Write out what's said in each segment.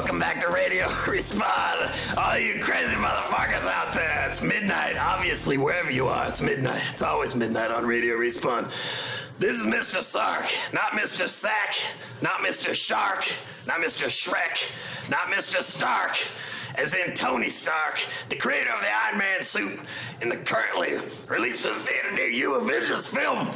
welcome back to Radio Respawn. All you crazy motherfuckers out there. It's midnight. Obviously, wherever you are, it's midnight. It's always midnight on Radio Respawn. This is Mr. Sark, not Mr. Sack, not Mr. Shark, not Mr. Shrek, not Mr. Stark, as in Tony Stark, the creator of the Iron Man suit in the currently released to the theater near you Avengers film.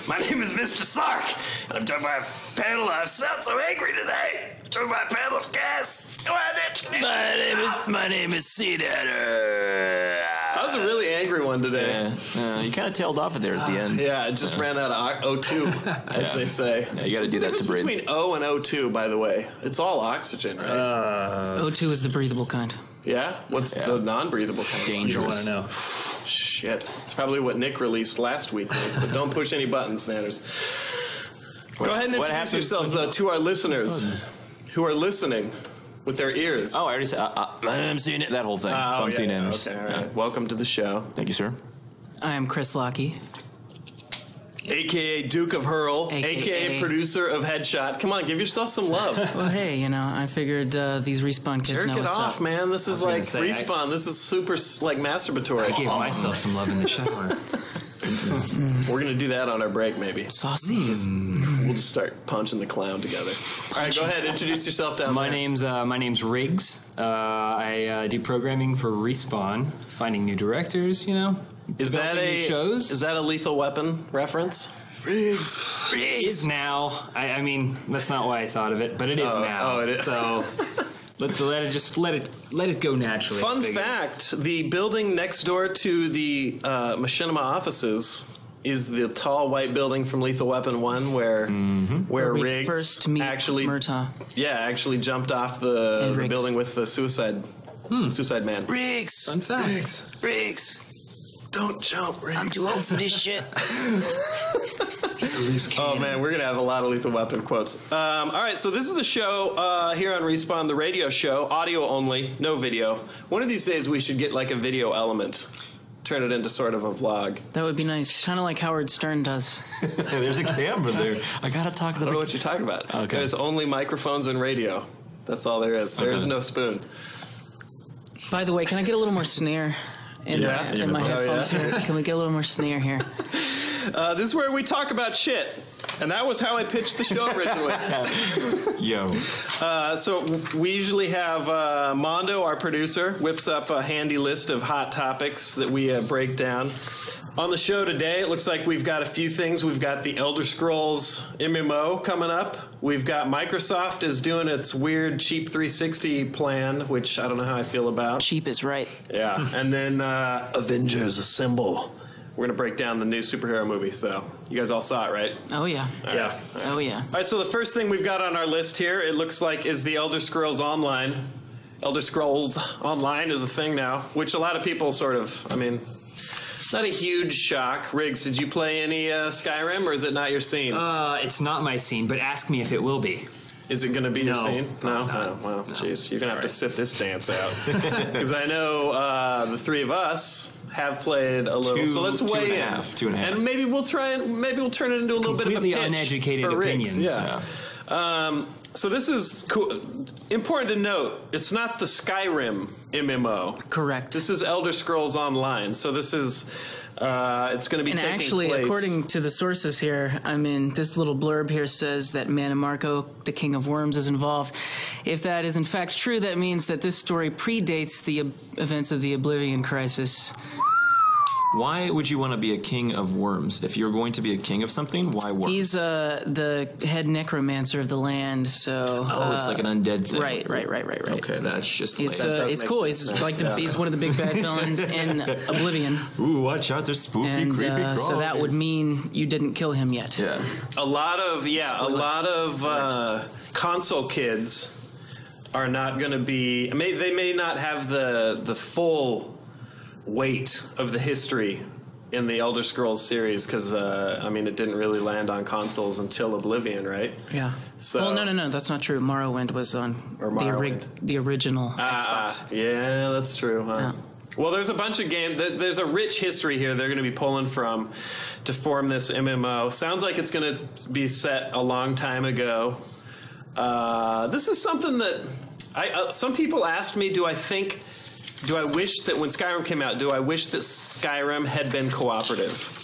My name is Mr. Sark, and I'm joined by a panel. I sound so angry today. I'm joined by a panel of guests. Go ahead, introduce My name is Sea Dadder. That was a really angry one today. Yeah. You kind of tailed off of there at the end. Yeah, it just ran out of O2, as they say. Yeah, you got to do that to breathe. Between O and O2, by the way, it's all oxygen, right? O2 is the breathable kind. Yeah? What's the non-breathable kind? Dangerous. You don't want to know. Shit. It's probably what Nick released last week, but don't push any buttons, Sanders. Go ahead and introduce yourselves, though, to our listeners who are listening with their ears. Oh, I already said, I'm seeing it, that whole thing. So I'm seeing it. Okay, all right. Welcome to the show. Thank you, sir. I am Chris Lockey. A.K.A. Duke of Hurl, A.K.A. producer of Headshot. Come on, give yourself some love. Well, hey, I figured these Respawn kids know Jerk it what's off, up. man. This is like Respawn. This is super, like, masturbatory. I gave myself some love in the shower. We're going to do that on our break, maybe. Saucy. We'll just start punching the clown together. All right, go ahead. Introduce yourself down My there. name's Riggs. I do programming for Respawn, finding new directors, Is that developing new shows. Is that a Lethal Weapon reference? Riggs. It is now. I mean, that's not why I thought of it, but it is now. Oh, it is. So let's let it go naturally. Fun fact, the building next door to the machinima offices is the tall white building from Lethal Weapon 1 where we Riggs first meet actually Murtaugh. Yeah, actually jumped off the building with the suicide man. Riggs. Fun fact. Riggs. Don't jump, Riggs. I'm too old for this shit. Oh man, we're gonna have a lot of Lethal Weapon quotes. All right, so this is the show here on Respawn, the radio show, audio only, no video. One of these days we should get like a video element, turn it into sort of a vlog. That would be nice. Kind of like Howard Stern does. There's a camera there. I got to talk to I don't know what you're talking about. Okay. There's only microphones and radio. That's all there is. There is no spoon. By the way, can I get a little more snare in my headphones here? Can we get a little more snare here? This is where we talk about shit. And that was how I pitched the show originally. Yo. So we usually have Mondo, our producer, whips up a handy list of hot topics that we break down. On the show today, it looks like we've got a few things. We've got the Elder Scrolls MMO coming up. We've got Microsoft is doing its weird cheap 360 plan, which I don't know how I feel about. Cheap is right. Yeah. And then Avengers Assemble. We're going to break down the new superhero movie, so you guys all saw it, right? Oh, yeah. Yeah. Oh, yeah. All right, so the first thing we've got on our list here, it looks like, is the Elder Scrolls Online. Elder Scrolls Online is a thing now, which a lot of people sort of, not a huge shock. Riggs, did you play any Skyrim, or is it not your scene? It's not my scene, but ask me if it will be. Is it going to be your scene? No? No. Well, jeez, you're going to have to sit this dance out. Because I know the three of us have played a little, so let's weigh in. 2.5. And maybe we'll turn it into a little bit of a pitch. Completely uneducated for Riggs. opinions. Yeah. So this is cool. Important to note, it's not the Skyrim MMO. Correct. This is Elder Scrolls Online. So this is, it's going to be and taking actually, place. according to the sources here, this little blurb here says that Manimarco, the King of Worms, is involved. If that is in fact true, that means that this story predates the events of the Oblivion Crisis. Why would you want to be a king of worms? If you're going to be a king of something, why worms? He's the head necromancer of the land, so... it's like an undead thing. Right. Okay, that's just It's, lame. it's cool. He's like he's one of the big bad villains in Oblivion. Ooh, watch out, there's spooky, And creepy so that would mean you didn't kill him yet. Yeah. A lot of console kids are not going to be... They may not have the full weight of the history in the Elder Scrolls series because, it didn't really land on consoles until Oblivion, right? Yeah. So, well, no, that's not true. Morrowind was on the original Xbox. Yeah, that's true, huh? Yeah. Well, there's a bunch of games. There's a rich history here they're going to be pulling from to form this MMO. Sounds like it's going to be set a long time ago. This is something that some people asked me, do I wish that when Skyrim came out, do I wish that Skyrim had been cooperative?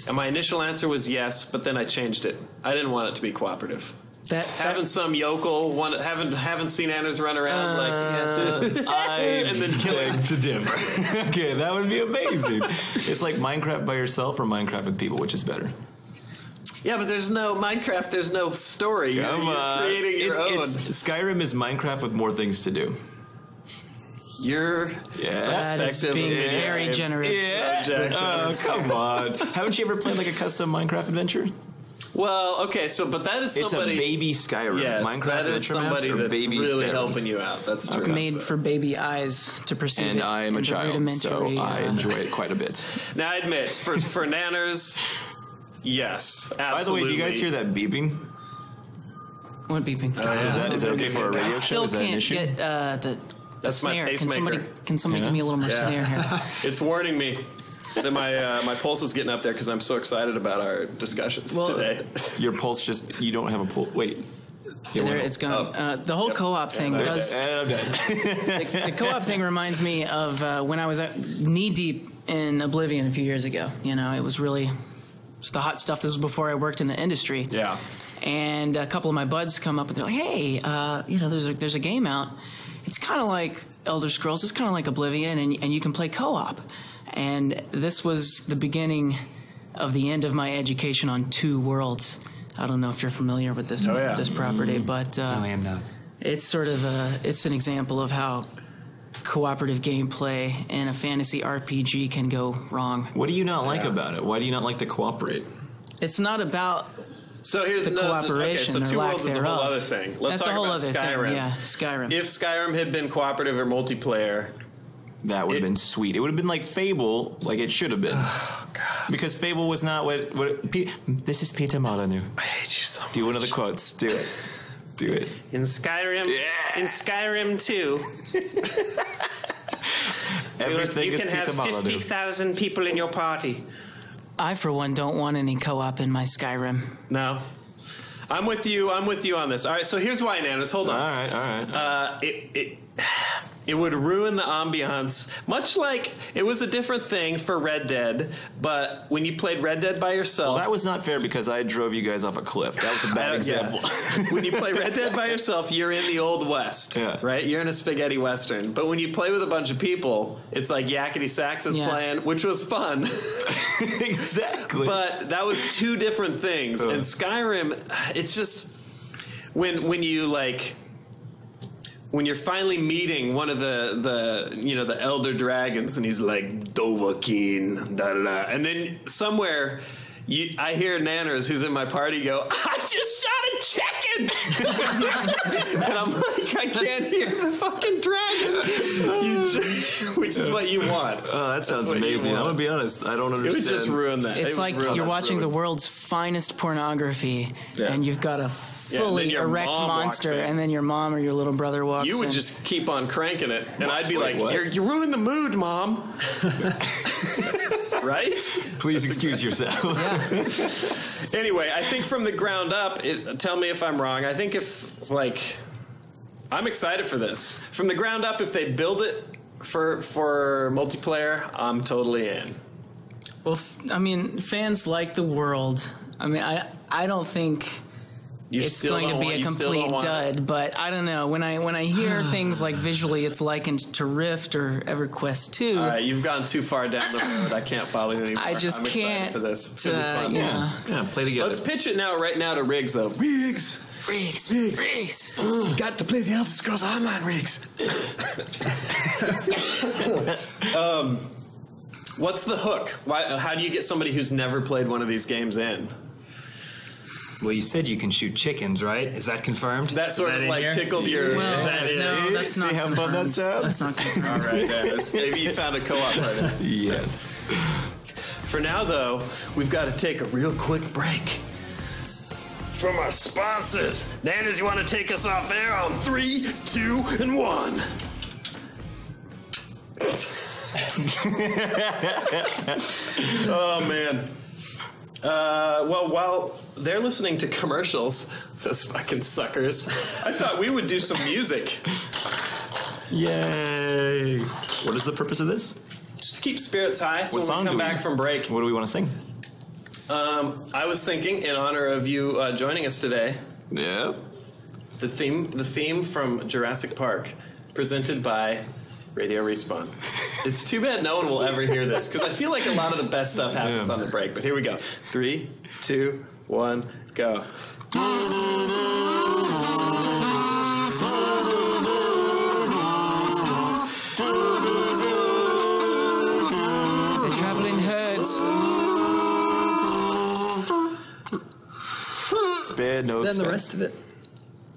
And my initial answer was yes, but then I changed it. I didn't want it to be cooperative. Having some yokel, haven't seen Anders run around and then killing to differ. Okay, that would be amazing. It's like Minecraft by yourself or Minecraft with people, which is better? Yeah, but there's no Minecraft. There's no story. You're creating your own. Skyrim is Minecraft with more things to do. Your that is being very generous. Yeah. Oh, come on. Haven't you ever played like a custom Minecraft adventure? Well, okay, but that is somebody... It's a baby Skyrim. Yes, Minecraft that is somebody that's baby really Skyrims. helping you out. That's true. Made for baby eyes to perceive and it. I am a child, so I enjoy it quite a bit. Now, I admit, for Nanners, yes, absolutely. By the way, do you guys hear that beeping? What beeping? Is that okay for a radio show? Still Is that an issue? Get That's snare. my pacemaker. Can somebody give me a little more snare here? It's warning me that my pulse is getting up there because I'm so excited about our discussions today. Your pulse you don't have a pulse. Wait. There, it's gone. The whole co-op thing does. The co-op thing reminds me of when I was knee deep in Oblivion a few years ago. You know, it was the hot stuff. This was before I worked in the industry. Yeah. And a couple of my buds come up and they're like, "Hey, there's a game out. It's kind of like Elder Scrolls. It's kind of like Oblivion, and you can play co-op." And this was the beginning of the end of my education on Two Worlds. I don't know if you're familiar with this property, but no, I am not. It's sort of it's an example of how cooperative gameplay in a fantasy RPG can go wrong. What do you not like about it? Why do you not like to cooperate? It's not about So here's the cooperation. Okay, so Two or lack Worlds is a whole thereof. other thing. Let's That's talk a whole about other Skyrim. thing. Yeah, Skyrim. If Skyrim had been cooperative or multiplayer, that would have been sweet. It would have been like Fable, like it should have been. Oh, God. Because Fable was not what this is Peter Molyneux. I hate you so much. Do one of the quotes. Do it. Do it. In Skyrim, in Skyrim 2, Everything you is can Peter have Molyneux. 50,000 people in your party. I, for one, don't want any co-op in my Skyrim. No. I'm with you on this. All right, so here's why, Nanas. Hold on. All right. It would ruin the ambiance, much like it was a different thing for Red Dead, but when you played Red Dead by yourself... Well, that was not fair because I drove you guys off a cliff. That was a bad example. When you play Red Dead by yourself, you're in the Old West, right? You're in a spaghetti Western. But when you play with a bunch of people, it's like Yakety Sax is playing, which was fun. Exactly. But that was two different things. And Skyrim, it's just... When you, like... When you're finally meeting one of the elder dragons, and he's like Dovahkiin, da da da, and then somewhere I hear Nanners, who's in my party, go, "I just shot a chicken," and I'm like, I can't hear the fucking dragon, which is what you want. Oh, that sounds amazing. I'm gonna be honest, I don't understand. It would just ruin that. It's like you're watching the world's finest pornography, and you've got a fully erect monster, and then your mom or your little brother walks in. You would just keep on cranking it, and I'd be like, you ruined the mood, Mom. Right? Please excuse yourself. Yeah. Anyway, I think from the ground up, tell me if I'm wrong, I think I'm excited for this. From the ground up, if they build it for multiplayer, I'm totally in. Well, I mean, fans like the world. I mean, I don't think... It's going to be a complete dud, but I don't know. When I hear things like visually, it's likened to Rift or EverQuest 2. All right, you've gone too far down the road. I can't follow you anymore. I just I'm can't. excited for this. It's gonna be fun. Yeah, play together. Let's pitch it right now to Riggs, though. Riggs. Got to play the Elder Scrolls Online, Riggs. What's the hook? How do you get somebody who's never played one of these games in? Well, you said you can shoot chickens, right? Is that confirmed? That sort of like tickled your... Well, no, that's not how fun that sounds? That's not confirmed. All right, maybe you found a co-op partner. Yes. For now, though, we've got to take a real quick break. From our sponsors, Nanners, you want to take us off air on 3, 2, and 1? Oh, man. Well, while they're listening to commercials, those fucking suckers, I thought we would do some music. Yay! What is the purpose of this? Just to keep spirits high so What when song we come do back from break. What do we want to sing? I was thinking, in honor of you joining us today, Yeah. the theme from Jurassic Park, presented by Radio Respawn. It's too bad no one will ever hear this, because I feel like a lot of the best stuff happens on the break. But here we go. 3, 2, 1, go. The traveling herds. Spare no Then the expense. rest of it.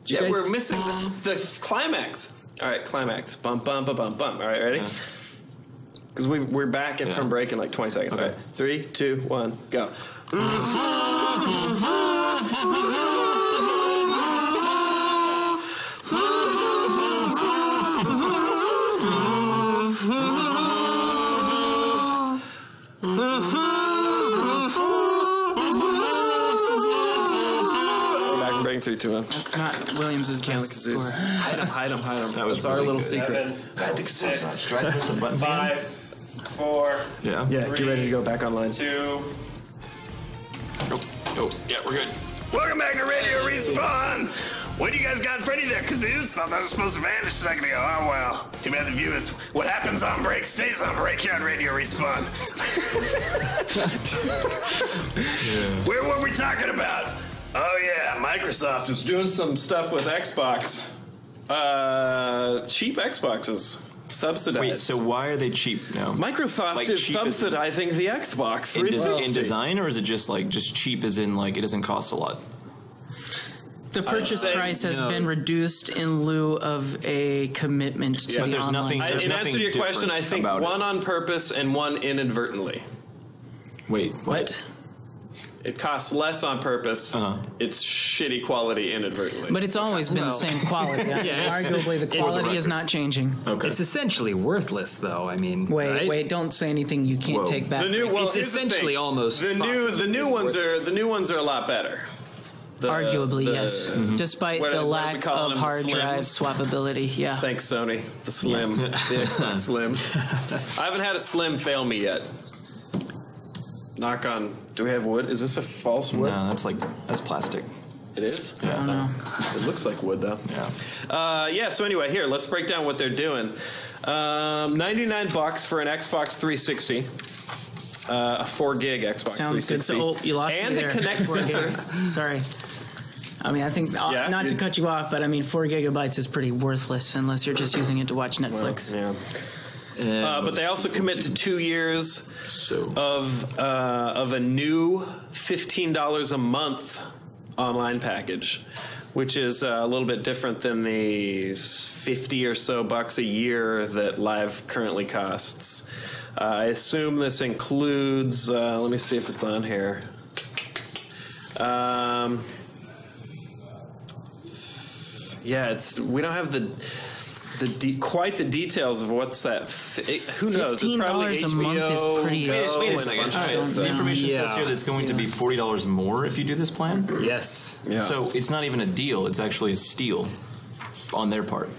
Yeah, guys- we're missing the climax. All right, climax. Bump, bump, bump, bump. All right, ready? Because we're back from break in like 20 seconds. Okay. All right. 3, 2, 1, go. We're back in break. 3, 2, 1. It's not Williams's best score. Hide him. That was That's our really little good. secret. 6, Should I press some buttons again? 4, Yeah. Yeah, get ready to go back online. 2. Oh, yeah, we're good. Welcome back to Radio Respawn. What do you guys got ready there, kazoos? Thought that was supposed to vanish a second ago. Oh well. Too bad the viewers. What happens on break stays on break here on Radio Respawn. Where were we talking about? Oh yeah, Microsoft was Doing some stuff with Xbox. Cheap Xboxes. Subsidized. Wait, so why are they cheap now? Microsoft Like is cheap as in- subsidizing the Xbox In, 360. in design, or is it just cheap as in it doesn't cost a lot? The purchase say price has no. been reduced in lieu of a commitment to but the there's online. nothing- I, There's in answer to your different question, I think about it. one on purpose and one inadvertently. Wait, What? It costs less on purpose. Uh-huh. It's shitty quality inadvertently. But it's always been the Well. same quality. Arguably, the quality is not changing. Okay. It's essentially worthless, though. I mean, Wait, right? don't say anything you can't Whoa. take back. the new, well, It's here's the essentially thing. almost the new ones are a lot better. Arguably, yes. Despite what the are we lack calling of them, hard the drive Slims? swappability. Yeah. Thanks, Sony. The Slim, the Xbox Slim. I haven't had a Slim fail me yet. Knock on. Do we have wood? Is this a false wood? No, that's plastic. It is. I don't know. It looks like wood though. Yeah. So anyway, here, let's break down what they're doing. $99 for an Xbox 360. A 4 gig Xbox Sounds 360. good. So you lost and me the there. Kinect 4 gig. sensor. Sorry. I mean, I think Yeah, not to you- cut you off, but I mean, 4 gigabytes is pretty worthless unless you're just using it to watch Netflix. Yeah. But they also commit to 2 years of a new $15 a month online package, which is a little bit different than the 50 or so bucks a year that Live currently costs. I assume this includes. Let me see if it's on here. Yeah, we don't have quite the details of what's that. Who knows? It's probably $15 a HBO. month is pretty Go Wait a and second. bunch All of right. shit. The information says Yeah. here that it's going to be $40 more if you do this plan. Yes. Yeah. So it's not even a deal. It's actually a steal on their part.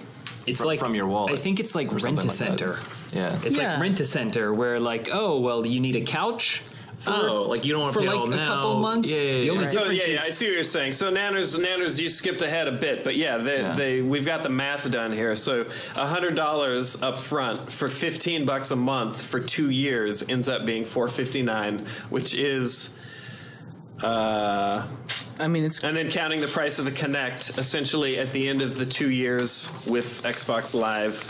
It's from your wallet. I think it's like or something Rent-A-Center. like that. Yeah. It's Yeah. like Rent-A-Center, where oh, well, you need a couch. You don't want to for pay like all a now. couple months. Yeah, The only So difference yeah, I is see what you're saying. So Nanners, you skipped ahead a bit, but yeah, we've got the math done here. So $100 up front for $15 a month for 2 years ends up being $459, which is. I mean, it's And then counting the price of the Kinect, essentially at the end of the 2 years with Xbox Live,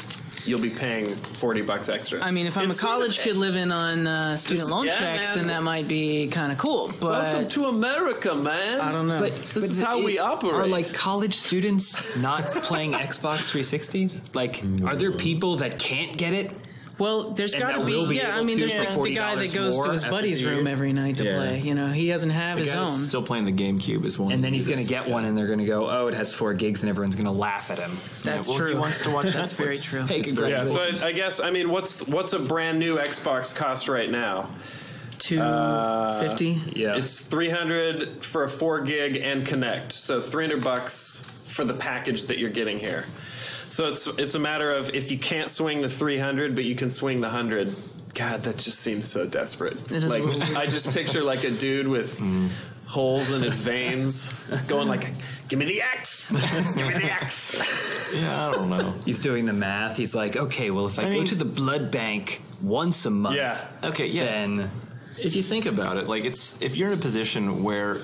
you'll be paying $40 extra. I mean, if I'm a college kid living on student loan yeah, checks, man. then that might be kind of cool. Welcome But to America, man. I don't know. This is how we operate. Are like college students not playing Xbox 360s? Like, are there people that can't get it? Well, there's And got to that be. will be Yeah, I able mean, to there's for the guy that $40 goes to more his after buddy's 2 room years. every night to Yeah. play. You know, he doesn't have his own. Still playing the GameCube is one. And then he's going to get one, and they're going to go, "Oh, it has 4 gigs," and everyone's going to laugh at him. That's well, true. He wants to watch That's Netflix. very true. Hey, Yeah, so I guess, I mean, what's a brand new Xbox cost right now? $250. Yeah. It's $300 for a 4 gig and connect. So $300 for the package that you're getting here. So it's a matter of if you can't swing the 300, but you can swing the 100. God, that just seems so desperate. It is like a little I just picture like a dude with holes in his veins, going like, "Give me the X, give me the X." Yeah, I don't know. He's doing the math. He's like, okay, well, if I go to the blood bank once a month, Okay, yeah. then If you think about it, like if you're in a position where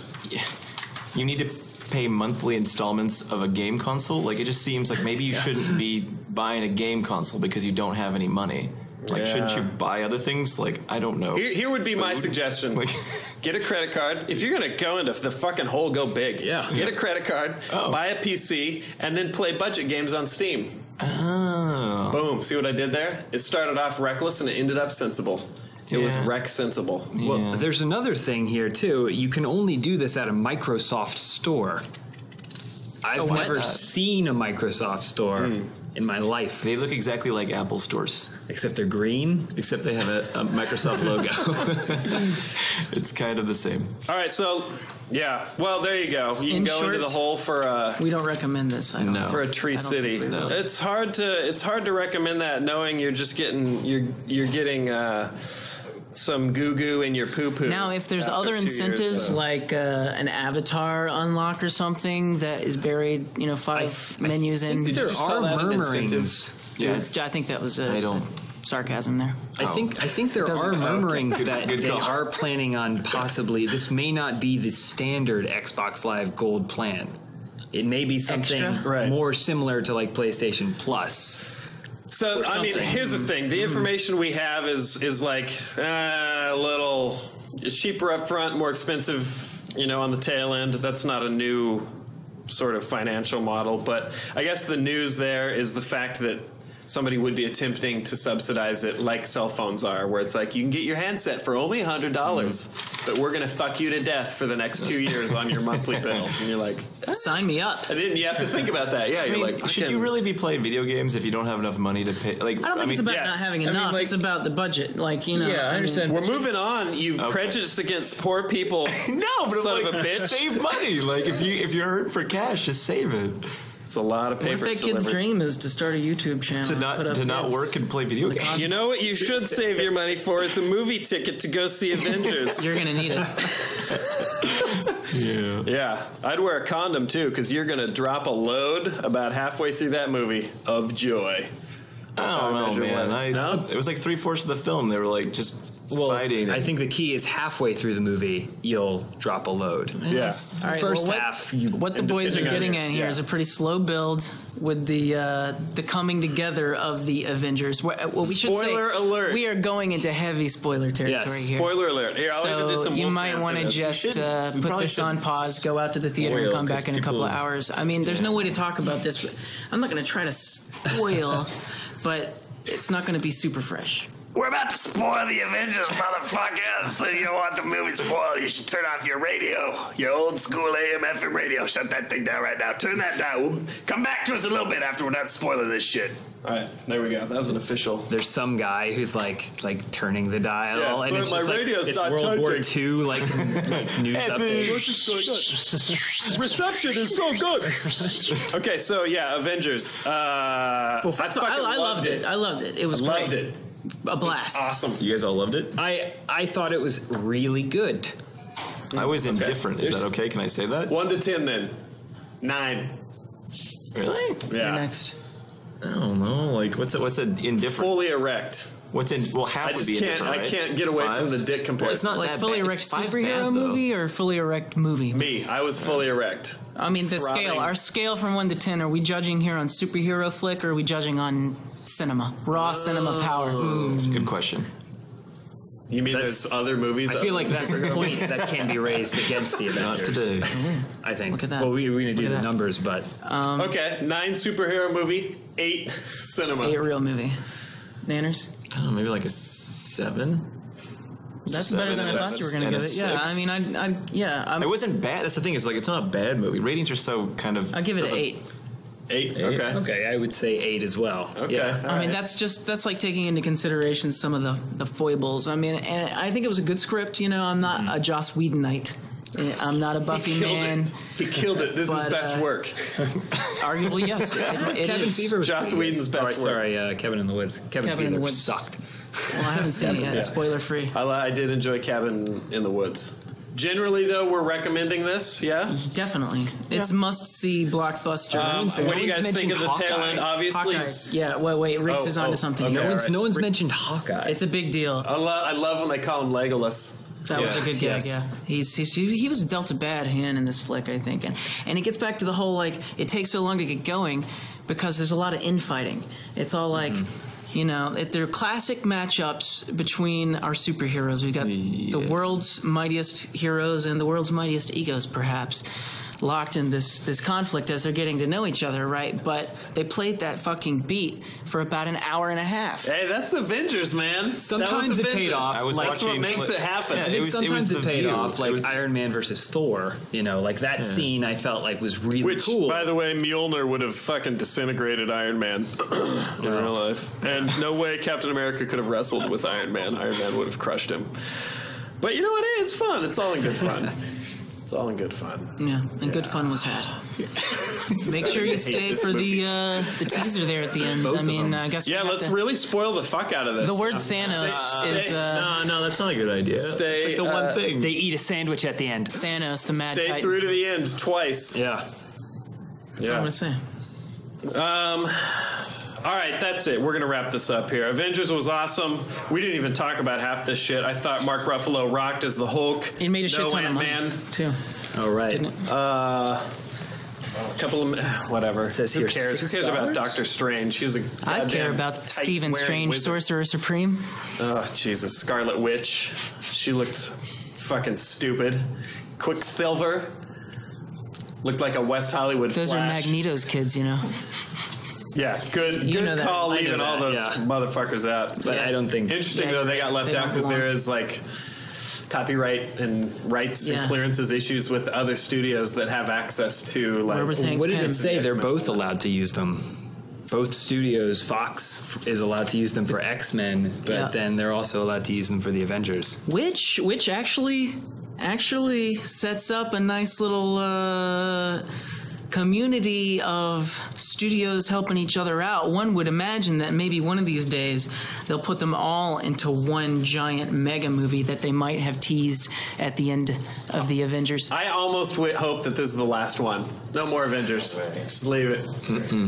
you need to pay monthly installments of a game console, like it just seems like maybe you shouldn't be buying a game console because you don't have any money. Like, shouldn't you buy other things? Like, I don't know. Here would be my suggestion. Like, get a credit card. If you're going to go into the fucking hole, go big. Yeah. Get a credit card, buy a PC, and then play budget games on Steam. oh. Boom. See what I did there? It started off reckless and it ended up sensible. It was rec sensible. well, there's another thing here too. You can only do this at a Microsoft store. I've never seen a Microsoft store in my life, They look exactly like Apple stores, except they're green. except they have a Microsoft logo. It's kind of the same. All right, so yeah. Well, there you go. You can In go into short, the hole for We don't recommend this. I don't No. for a Tree I don't City. think we will. It's hard to recommend that, knowing you're just getting you're getting some goo goo in your poo poo. Now, if there's other incentives like an avatar unlock or something that is buried, 5 menus in, Did you There just call that are an murmurings. incentive? Yes. I think that was I don't. sarcasm there. I think there are murmurings that good they call. are planning on possibly. This may not be the standard Xbox Live Gold plan. It may be something Extra? Right. more similar to like PlayStation Plus. So, I mean, here's the thing. The information we have is like a little it's cheaper up front, more expensive, on the tail end. That's not a new sort of financial model. But I guess the news there is the fact that somebody would be attempting to subsidize it like cell phones are, where it's like you can get your handset for only $100, but we're going to fuck you to death for the next 2 years on your monthly bill. And you're like, Sign me up. and then you have to think about that. Yeah, I you're mean, like, should you really be playing video games if you don't have enough money to pay? Like, I don't think it's about yes. not having I mean, enough. like- It's about the budget. Like, I understand. We're moving on. You prejudice against poor people. No, but son like, of a bitch. save money. Like if you're hurting for cash, just save it. It's a lot of What if paper. that kid's dream is to start a YouTube channel? To and not put up vids? work and play video games. You know what you should save your money for? It's a movie ticket to go see Avengers. You're going to need it. Yeah. Yeah, I'd wear a condom too, because you're going to drop a load about halfway through that movie of joy. I don't know, measure man. what- It was like 3/4 of the film. They were like just fighting. I think the key is halfway through the movie, you'll drop a load. Yeah. All right, First well, half, what the boys are getting at here is a pretty slow build with the coming together of the Avengers. Well, we should say Spoiler alert. we are going into heavy spoiler territory Yes, here. Spoiler alert. Here, I'll even do So some you Wolfman might for want to this. just You put probably this on should pause, go out to the theater, and spoil, come back 'cause in a couple of people- hours. I mean, there's no way to talk about this. I'm not going to try to spoil, but it's not going to be super fresh. We're about to spoil the Avengers, motherfuckers. So you don't want the movie spoiled, you should turn off your radio. Your old school AM FM radio. Shut that thing down right now. Turn that down. Come back to us a little bit after we're done spoiling this shit. All right, there we go. That was an official. There's some guy who's like turning the dial, Yeah, and but it's my just like radio's it's not World War touching. II like news updates. Reception is so good. Okay, so yeah, Avengers. Well, first of all, I loved it. I loved it. It was Loved great. it. A blast. Awesome. You guys all loved it? I thought it was really good. I was indifferent. Is that okay? Can I say that? 1 to 10 then. 9. Really? You're Yeah. next. I don't know. Like, what's an indifferent? Fully erect. What's in? Well, half I would just be can't. indifferent, I right? can't get away 5? from the dick comparison. It's not Like that fully bad. erect It's 5's superhero bad, though. movie or fully erect movie? Me. I was fully erect. I mean, the Throbbing. scale. Our scale from 1 to 10. Are we judging here on superhero flick, or are we judging on cinema, raw cinema power? It's a good question. You mean That's- there's other movies? I feel like that's a point that can be raised against the Not Avengers. today. I think. Look at that. Well, we're going to do Look at the that. numbers, but Okay, 9 superhero movie, 8 cinema. A real movie. Nanners? I don't know. Maybe like a 7. That's better than I thought you were going to and give a it. Yeah, 6. I mean, It wasn't bad. That's the thing. Is like it's not a bad movie. Ratings are so kind of. I'll give it an doesn't- 8. 8? Okay. Okay, I would say 8 as well. Okay. Yeah. I mean, that's like taking into consideration some of the foibles. I mean, and I think it was a good script. You know, I'm not a Joss Whedonite. I'm not a Buffy man. He killed it. This is his best work. Arguably, yes. It Kevin is. Fever was Joss Whedon's best work. Sorry, Kevin in the Woods. Kevin Kevin in the Fever Woods. sucked. Well, I haven't seen it yet. Yeah. Spoiler free. I did enjoy Cabin in the Woods. Generally, though, we're recommending this, yeah? Definitely. It's must-see blockbuster. What do you guys think of the tail end? Obviously, Hawkeye. Yeah, wait, Riggs is onto something okay. here. No one's mentioned Hawkeye. It's a big deal. I love when they call him Legolas. That was a good gag, Yes. yeah. He was dealt a bad hand in this flick, I think. And it gets back to the whole, like, it takes so long to get going because there's a lot of infighting. It's all like, you know, they're classic matchups between our superheroes. We got the world's mightiest heroes and the world's mightiest egos, perhaps, locked in this conflict as they're getting to know each other, right? But they played that fucking beat for about an hour and a half. Hey, that's the Avengers, man. Sometimes it paid off. I was That's what watching makes Split- it happen. Yeah, I think sometimes it paid view. off, like It was- Iron Man versus Thor. You know, like that scene I felt like was really Which, cool. by the way, Mjolnir would have fucking disintegrated Iron Man in real life. And no way Captain America could have wrestled with Iron Man. Iron Man would have crushed him. But you know what? Hey, it's fun. It's all in good fun. It's all in good fun. Yeah, and good fun was had. Make sure you stay for the teaser there at the end. I mean, I guess Yeah, we have let's to- really spoil the fuck out of this. The word Thanos is No, that's not a good idea. Stay, it's like the one thing. they eat a sandwich at the end. Thanos, the Mad Stay Titan. through to the end twice. Yeah. That's what I'm gonna say. All right, that's it. We're going to wrap this up here. Avengers was awesome. We didn't even talk about half this shit. I thought Mark Ruffalo rocked as the Hulk. It made a shit ton of money Ant-Man. too. All right. Didn't it? Couple of whatever. says Who here cares? Who cares about Doctor Strange? He's a I care goddamn about tights Stephen wearing Strange, wizard. Sorcerer Supreme. Oh Jesus, Scarlet Witch. She looked fucking stupid. Quicksilver looked like a West Hollywood Those Flash. are Magneto's kids, you know. Yeah, good You know that. call I know leaving that, all those yeah. motherfuckers out. But I don't think. Interesting Yeah, though, they got left they out don't because there belong. is like copyright and rights and Yeah. clearances issues with other studios that have access to like. Where was Hank What did Pym? it say? They're both allowed to use them. Both studios, Fox is allowed to use them for X-Men, but Yeah. then they're also allowed to use them for the Avengers. Which actually sets up a nice little community of studios helping each other out. One would imagine that maybe one of these days they'll put them all into one giant mega movie that they might have teased at the end of the Avengers. I almost hope that this is the last one. No more Avengers. Just leave it.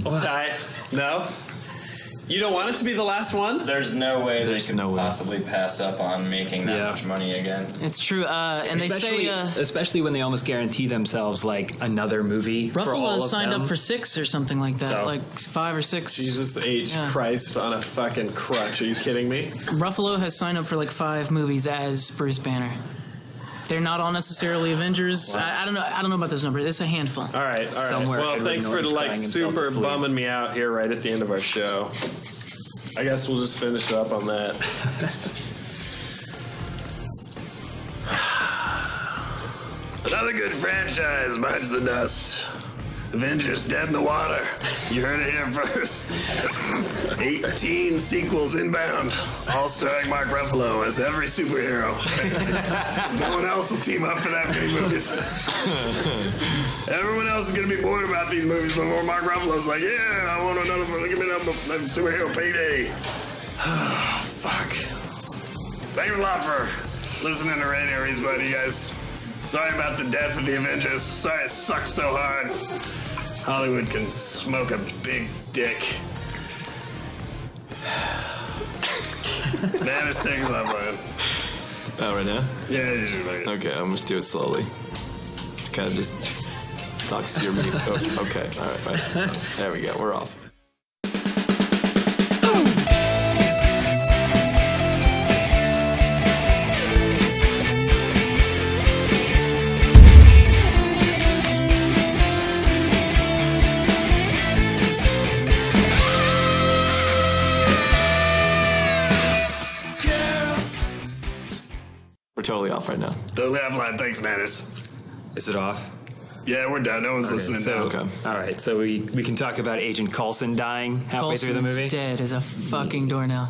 Ty, no? You don't want it to be the last one? There's no way There's they could no way. possibly pass up on making that Yeah. much money again. It's true, and they Especially, say especially when they almost guarantee themselves like another movie for all Ruffalo of signed them. up for 6 or something like that, So- like 5 or 6. Jesus H. Yeah. Christ on a fucking crutch. Are you kidding me? Ruffalo has signed up for like 5 movies as Bruce Banner. They're not all necessarily Avengers. I don't know. I don't know about those numbers. It's a handful. All right. Somewhere Well, Edward thanks for Norton's like crying himself super to sleep. bumming me out here right at the end of our show. I guess we'll just finish up on that. Another good franchise bites the dust. Avengers Dead in the Water. You heard it here first. 18 sequels inbound, all starring Mark Ruffalo as every superhero. No one else will team up for that many movies. Everyone else is going to be bored about these movies before Mark Ruffalo's like, yeah, I want another, give me another superhero payday. Fuck. Thanks a lot for listening to Radio Respawn, you guys. Sorry about the death of the Avengers. Sorry it sucked so hard. Hollywood can smoke a big dick. Man, it's taking off, Brian. Oh, right now? Yeah, you should make it. Okay, I'm gonna do it slowly. Kind of just talks to your mute. Oh, okay, all right. There we go. We're off. We're totally off right now. Totally offline. Thanks, Manners. Is it off? Yeah, we're done. No one's listening So, now. all right, so we can talk about Agent Coulson dying halfway through the Coulson's movie. dead as a fucking doornail.